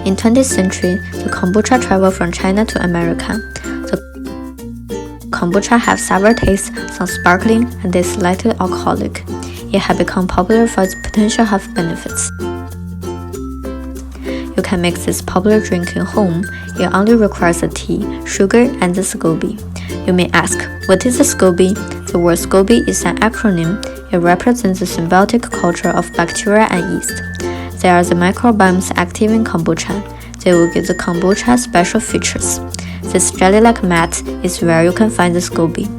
In 20th century, the kombucha traveled from China to America. The kombucha have several tastes, some sparkling and is slightly alcoholic. It had become popular for its potential health benefits. You can make this popular drink in home. It only requires a tea, sugar, and the SCOBY. You may ask, what is a SCOBY? The word SCOBY is an acronym. It represents the symbiotic culture of bacteria and yeast. They are the microbiomes active in kombucha. They will give the kombucha special features. This jelly-like mat is where you can find the SCOBY.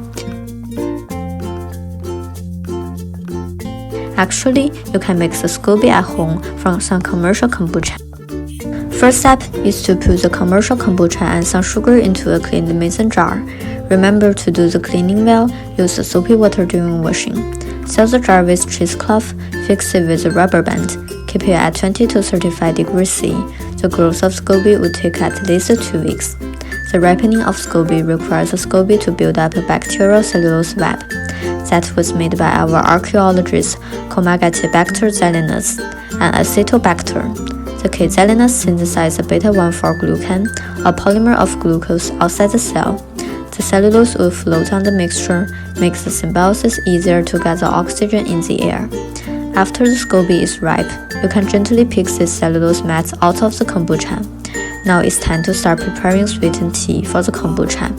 Actually, you can make the SCOBY at home from some commercial kombucha. First step is to put the commercial kombucha and some sugar into a cleaned mason jar. Remember to do the cleaning well. Use the soapy water during washing. Seal the jar with cheesecloth. Fix it with a rubber band. Keep it at 20 to 35 degrees C. The growth of SCOBY will take at least 2 weeks. The ripening of SCOBY requires the SCOBY to build up a bacterial cellulose web. That was made by our archaeologist Comagotibacter xylinus and Acetobacter. The K. xylinus synthesizes beta-1,4-glucan, a polymer of glucose outside the cell. The cellulose will float on the mixture, makes the symbiosis easier to get the oxygen in the air. After the SCOBY is ripe, you can gently pick the cellulose mats out of the kombucha. Now it's time to start preparing sweetened tea for the kombucha.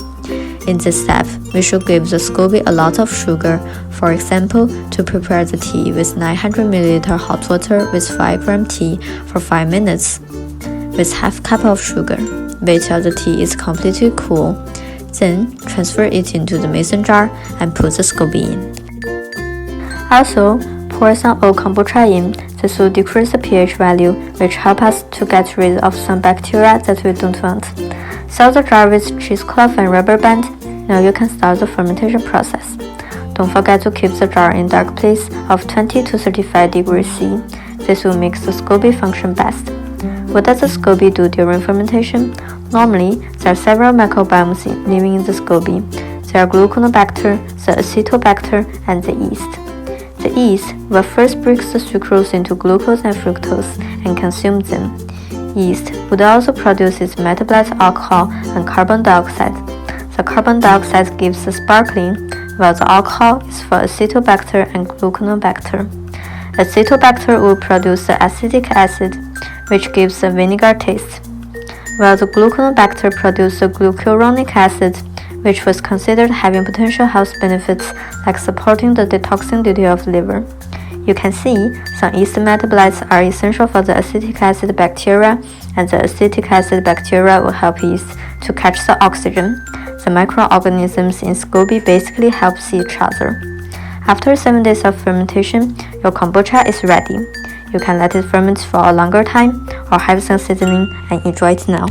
In this step, we should give the SCOBY a lot of sugar. For example, to prepare the tea with 900 ml hot water with 5 gram tea for 5 minutes, with half cup of sugar. Wait till the tea is completely cool. Then, transfer it into the mason jar and put the SCOBY in. Also, pour some old kombucha in. This will decrease the pH value, which helps us to get rid of some bacteria that we don't want. Seal the jar with cheesecloth and rubber band. Now you can start the fermentation process. Don't forget to keep the jar in dark place of 20 to 35 degrees C. This will make the SCOBY function best. What does the SCOBY do during fermentation? Normally, there are several microbiomes living in the SCOBY. There are gluconobacter, the acetobacter, and the yeast. The yeast will first break the sucrose into glucose and fructose and consume them. Yeast would also produce its metabolite alcohol and carbon dioxide. The carbon dioxide gives the sparkling, while the alcohol is for acetobacter and gluconobacter. Acetobacter will produce the acetic acid, which gives the vinegar taste, while the gluconobacter produces the glucuronic acid, which was considered having potential health benefits like supporting the detoxing duty of the liver. You can see some yeast metabolites are essential for the acetic acid bacteria, and the acetic acid bacteria will help yeast to catch the oxygen. The microorganisms in SCOBY basically help each other. After 7 days of fermentation, your kombucha is ready. You can let it ferment for a longer time or have some seasoning and enjoy it now.